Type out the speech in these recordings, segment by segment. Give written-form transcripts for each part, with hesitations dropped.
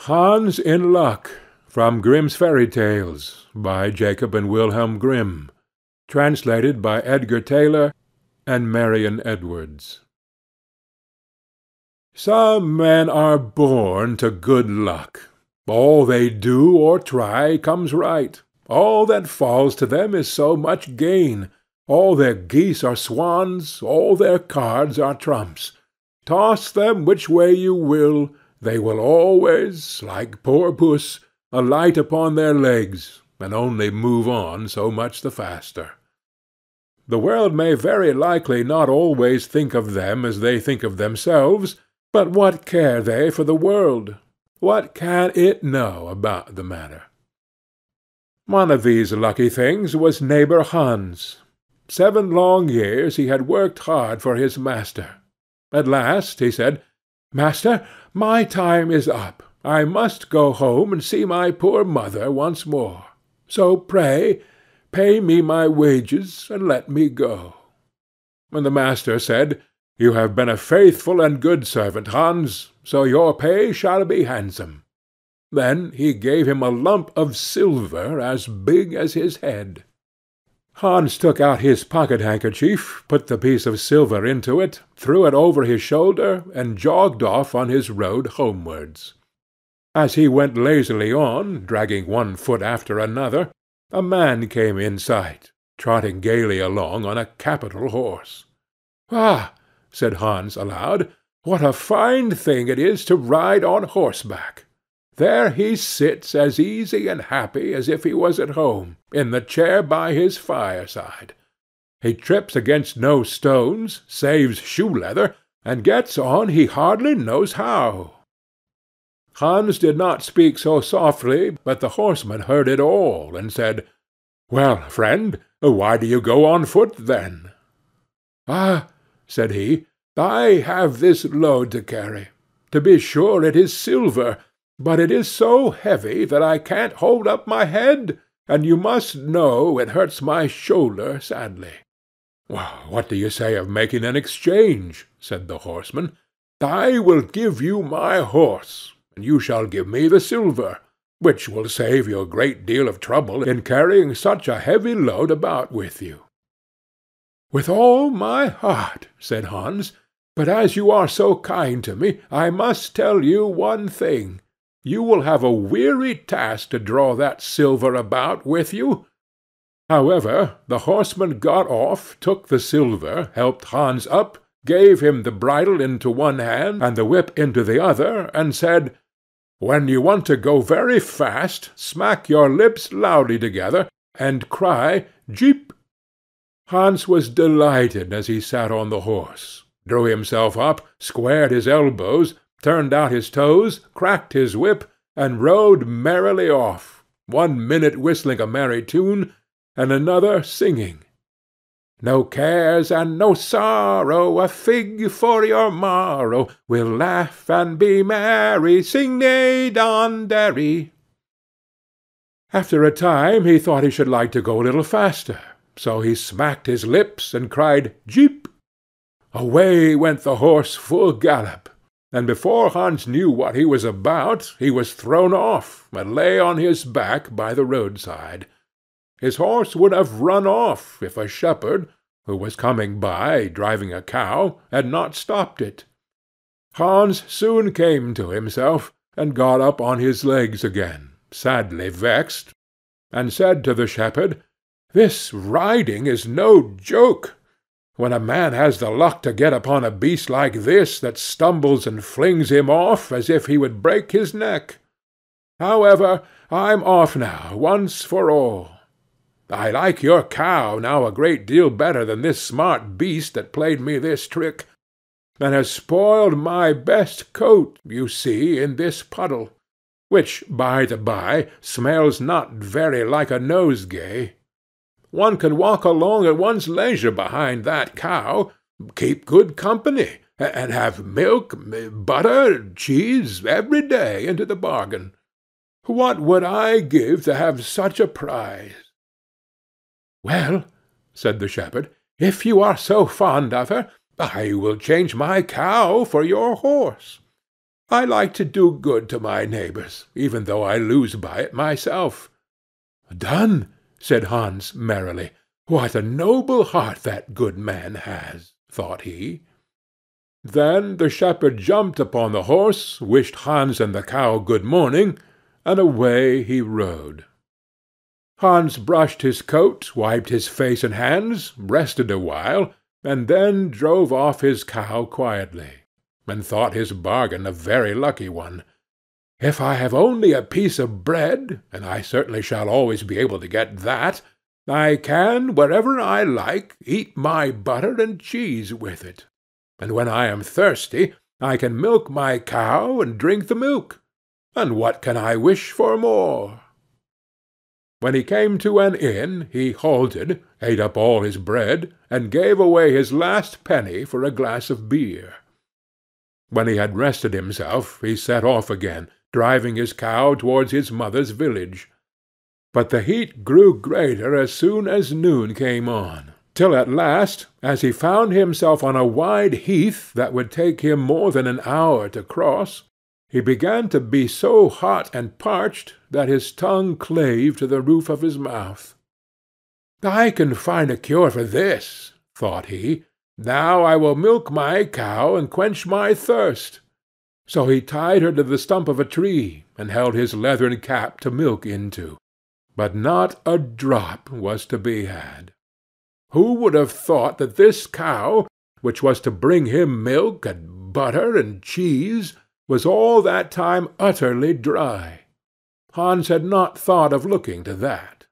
Hans in Luck, from Grimm's Fairy Tales, by Jacob and Wilhelm Grimm, translated by Edgar Taylor and Marion Edwards. Some men are born to good luck. All they do or try comes right. All that falls to them is so much gain. All their geese are swans, all their cards are trumps. Toss them which way you will, they will always, like poor puss, alight upon their legs, and only move on so much the faster. The world may very likely not always think of them as they think of themselves, but what care they for the world? What can it know about the matter? One of these lucky things was neighbor Hans. 7 long years he had worked hard for his master. At last he said, "Master, my time is up. I must go home and see my poor mother once more. So pray, pay me my wages and let me go." And the master said, "You have been a faithful and good servant, Hans, so your pay shall be handsome." Then he gave him a lump of silver as big as his head. Hans took out his pocket-handkerchief, put the piece of silver into it, threw it over his shoulder, and jogged off on his road homewards. As he went lazily on, dragging one foot after another, a man came in sight, trotting gaily along on a capital horse. "Ah!" said Hans aloud, "what a fine thing it is to ride on horseback! There he sits as easy and happy as if he was at home, in the chair by his fireside. He trips against no stones, saves shoe-leather, and gets on he hardly knows how." Hans did not speak so softly, but the horseman heard it all, and said, "Well, friend, why do you go on foot, then?" "Ah," said he, "I have this load to carry. To be sure it is silver, but it is so heavy that I can't hold up my head, and you must know it hurts my shoulder sadly." "Well, what do you say of making an exchange?" said the horseman. "I will give you my horse, and you shall give me the silver, which will save you a great deal of trouble in carrying such a heavy load about with you." "With all my heart," said Hans, "but as you are so kind to me, I must tell you one thing. You will have a weary task to draw that silver about with you." However, the horseman got off, took the silver, helped Hans up, gave him the bridle into one hand and the whip into the other, and said, "When you want to go very fast, smack your lips loudly together, and cry 'Jeep!'" Hans was delighted as he sat on the horse, drew himself up, squared his elbows, turned out his toes, cracked his whip, and rode merrily off, 1 minute whistling a merry tune, and another singing, "No cares and no sorrow, a fig for your morrow, we'll laugh and be merry, sing neigh don derry." After a time he thought he should like to go a little faster, so he smacked his lips and cried "Jeep!" Away went the horse full gallop, and before Hans knew what he was about, he was thrown off, and lay on his back by the roadside. His horse would have run off if a shepherd, who was coming by driving a cow, had not stopped it. Hans soon came to himself, and got up on his legs again, sadly vexed, and said to the shepherd, "This riding is no joke. When a man has the luck to get upon a beast like this that stumbles and flings him off as if he would break his neck. However, I'm off now, once for all. I like your cow now a great deal better than this smart beast that played me this trick, and has spoiled my best coat, you see, in this puddle, which, by the by, smells not very like a nosegay. One can walk along at one's leisure behind that cow, keep good company, and have milk, butter, cheese every day into the bargain. What would I give to have such a prize?" "Well," said the shepherd, "if you are so fond of her, I will change my cow for your horse." I like to do good to my neighbors, even though I lose by it myself." "Done," said Hans merrily. "What a noble heart that good man has," thought he. Then the shepherd jumped upon the horse, wished Hans and the cow good morning, and away he rode. Hans brushed his coat, wiped his face and hands, rested a while, and then drove off his cow quietly, and thought his bargain a very lucky one. "If I have only a piece of bread, and I certainly shall always be able to get that, I can, wherever I like, eat my butter and cheese with it. And when I am thirsty, I can milk my cow and drink the milk. And what can I wish for more?" When he came to an inn, he halted, ate up all his bread, and gave away his last penny for a glass of beer. When he had rested himself, he set off again, driving his cow towards his mother's village. But the heat grew greater as soon as noon came on, till at last, as he found himself on a wide heath that would take him more than an hour to cross, he began to be so hot and parched that his tongue clave to the roof of his mouth. "I can find a cure for this," thought he. "Now I will milk my cow and quench my thirst." So he tied her to the stump of a tree, and held his leathern cap to milk into. But not a drop was to be had. Who would have thought that this cow, which was to bring him milk and butter and cheese, was all that time utterly dry? Hans had not thought of looking to that.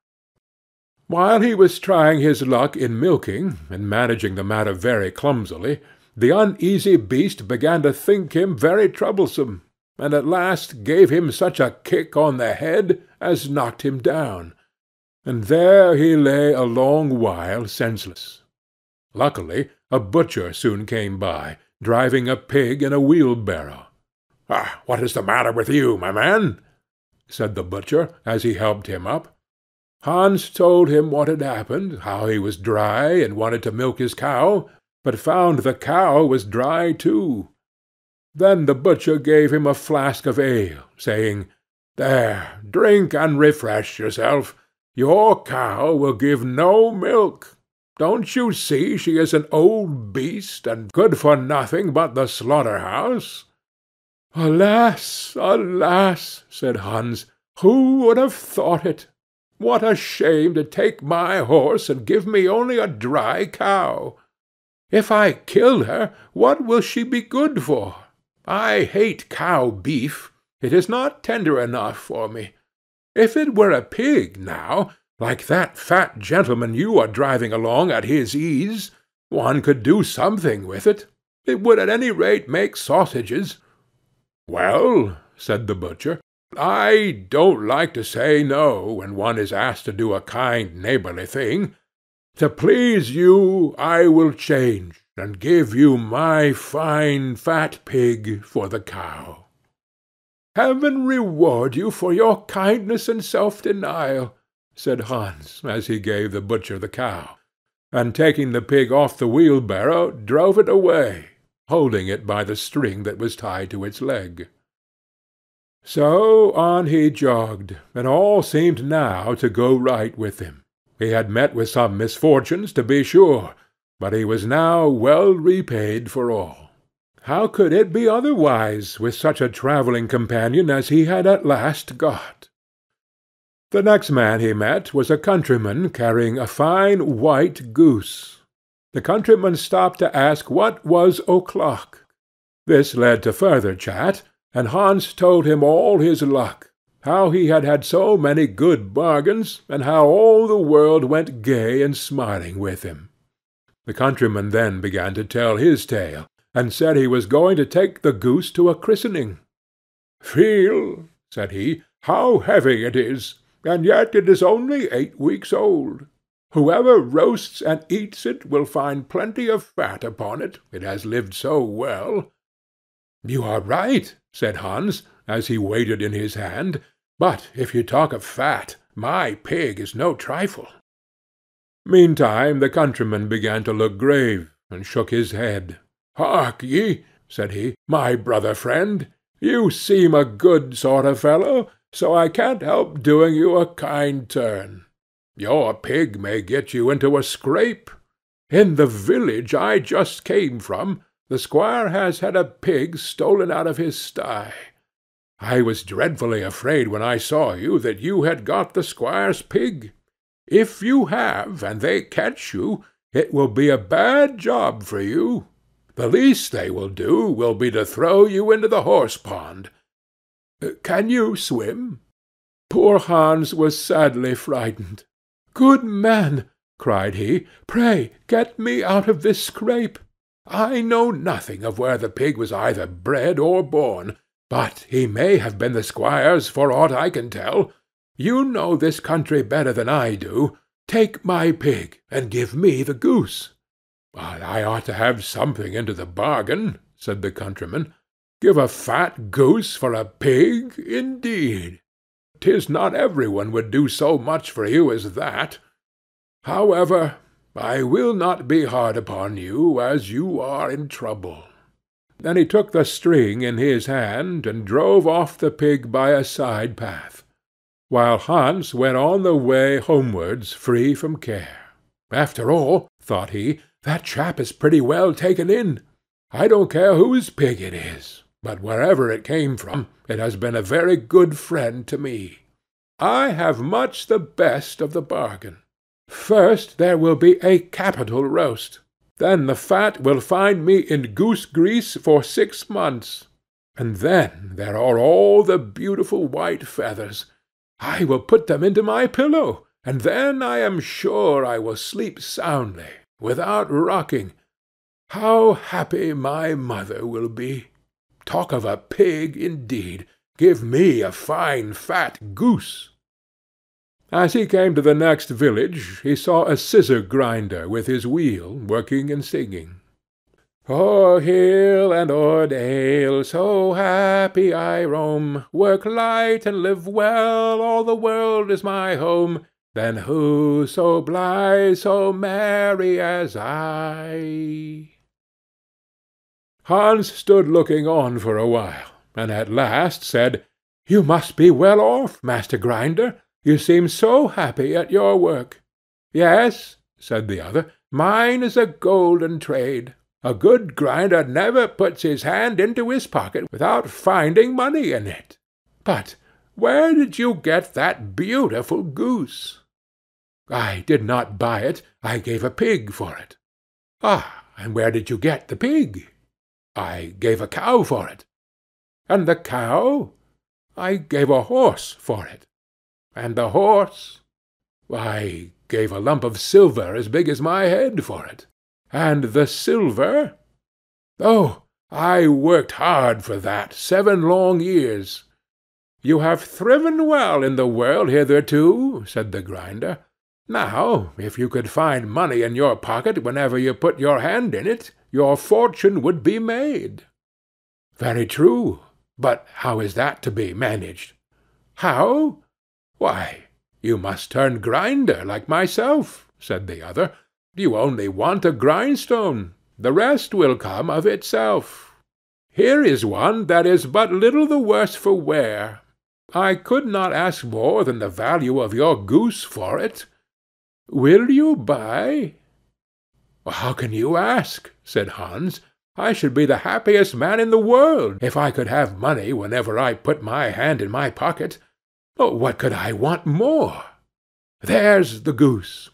While he was trying his luck in milking, and managing the matter very clumsily, the uneasy beast began to think him very troublesome, and at last gave him such a kick on the head as knocked him down, and there he lay a long while senseless. Luckily a butcher soon came by, driving a pig in a wheelbarrow. "What is the matter with you, my man?" said the butcher, as he helped him up. Hans told him what had happened, how he was dry and wanted to milk his cow, but found the cow was dry too. Then the butcher gave him a flask of ale, saying, "There, drink and refresh yourself. Your cow will give no milk. Don't you see she is an old beast, and good for nothing but the slaughter-house?" "Alas, alas!" said Hans, "who would have thought it? What a shame to take my horse and give me only a dry cow! If I kill her, what will she be good for? I hate cow beef. It is not tender enough for me. If it were a pig, now, like that fat gentleman you are driving along at his ease, one could do something with it. It would at any rate make sausages." "Well," said the butcher, "I don't like to say no when one is asked to do a kind neighborly thing. To please you I will change, and give you my fine fat pig for the cow." "Heaven reward you for your kindness and self-denial," said Hans, as he gave the butcher the cow, and taking the pig off the wheelbarrow, drove it away, holding it by the string that was tied to its leg. So on he jogged, and all seemed now to go right with him. He had met with some misfortunes, to be sure, but he was now well repaid for all. How could it be otherwise with such a travelling companion as he had at last got? The next man he met was a countryman carrying a fine white goose. The countryman stopped to ask what was o'clock. This led to further chat, and Hans told him all his luck, how he had had so many good bargains, and how all the world went gay and smiling with him. The countryman then began to tell his tale, and said he was going to take the goose to a christening. "Feel," said he, "how heavy it is, and yet it is only 8 weeks old. Whoever roasts and eats it will find plenty of fat upon it, it has lived so well." "You are right," said Hans, as he weighed it in his hand. "But if you talk of fat, my pig is no trifle." Meantime the countryman began to look grave, and shook his head. "Hark ye," said he, "my brother friend, You seem a good sort of fellow, so I can't help doing you a kind turn. Your pig may get you into a scrape. In the village I just came from, the squire has had a pig stolen out of his sty. I was dreadfully afraid when I saw you that you had got the squire's pig. If you have, and they catch you, it will be a bad job for you. The least they will do will be to throw you into the horse-pond. Can you swim?" Poor Hans was sadly frightened. "Good man," cried he, "pray get me out of this scrape. I know nothing of where the pig was either bred or born, but he may have been the squire's for aught I can tell. You know this country better than I do. Take my pig, and give me the goose." "But I ought to have something into the bargain," said the countryman. "Give a fat goose for a pig, indeed! 'Tis not every one would do so much for you as that. However, I will not be hard upon you, as you are in trouble." Then he took the string in his hand, and drove off the pig by a side path, while Hans went on the way homewards free from care. "After all," thought he, "that chap is pretty well taken in. I don't care whose pig it is, but wherever it came from, it has been a very good friend to me. I have much the best of the bargain. First there will be a capital roast. Then the fat will find me in goose grease for 6 months. And then there are all the beautiful white feathers. I will put them into my pillow, and then I am sure I will sleep soundly, without rocking. How happy my mother will be! Talk of a pig, indeed! Give me a fine fat goose." As he came to the next village, he saw a scissor-grinder with his wheel, working and singing. "O'er hill and o'er dale, so happy I roam, work light and live well, all the world is my home. Then who so blithe, so merry as I?" Hans stood looking on for a while, and at last said, "You must be well off, Master Grinder. You seem so happy at your work." "Yes," said the other, "mine is a golden trade. A good grinder never puts his hand into his pocket without finding money in it. But where did you get that beautiful goose?" "I did not buy it. I gave a pig for it." "Ah, and where did you get the pig?" "I gave a cow for it." "And the cow?" "I gave a horse for it." "And the horse?" "I gave a lump of silver as big as my head for it." "And the silver?" "Oh, I worked hard for that 7 long years." "You have thriven well in the world hitherto," said the grinder. "Now, if you could find money in your pocket whenever you put your hand in it, your fortune would be made." "Very true. But how is that to be managed?" "How? Why, you must turn grinder like myself," said the other. "You only want a grindstone. The rest will come of itself. Here is one that is but little the worse for wear. I could not ask more than the value of your goose for it. Will you buy?" "How can you ask?" said Hans. "I should be the happiest man in the world if I could have money whenever I put my hand in my pocket. What could I want more? There's the goose."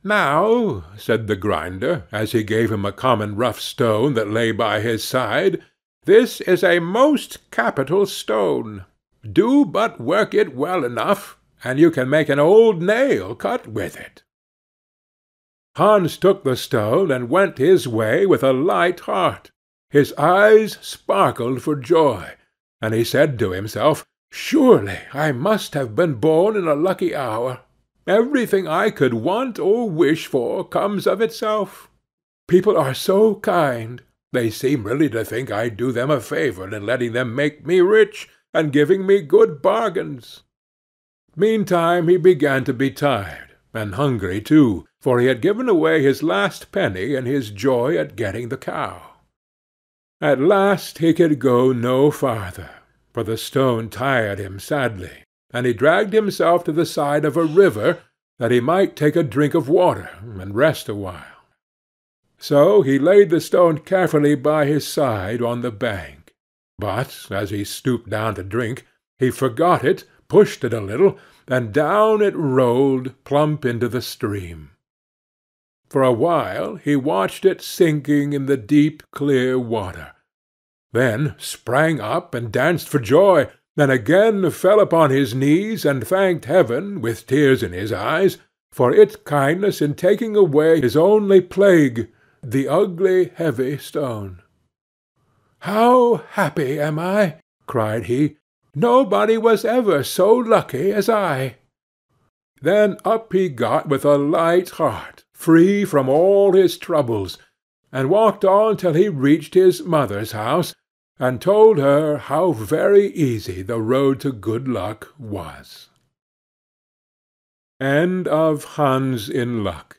"Now," said the grinder, as he gave him a common rough stone that lay by his side, "this is a most capital stone. Do but work it well enough, and you can make an old nail cut with it." Hans took the stone and went his way with a light heart. His eyes sparkled for joy, and he said to himself, "Surely I must have been born in a lucky hour. Everything I could want or wish for comes of itself. People are so kind. They seem really to think I do them a favor in letting them make me rich, and giving me good bargains." Meantime he began to be tired, and hungry too, for he had given away his last penny in his joy at getting the cow. At last he could go no farther, for the stone tired him sadly, and he dragged himself to the side of a river, that he might take a drink of water and rest awhile. So he laid the stone carefully by his side on the bank, but, as he stooped down to drink, he forgot it, pushed it a little, and down it rolled plump into the stream. For a while he watched it sinking in the deep, clear water, then sprang up and danced for joy, then again fell upon his knees and thanked heaven, with tears in his eyes, for its kindness in taking away his only plague, the ugly, heavy stone. "How happy am I!" cried he. "Nobody was ever so lucky as I." Then up he got with a light heart, free from all his troubles, and walked on till he reached his mother's house, and told her how very easy the road to good luck was. End of Hans in Luck,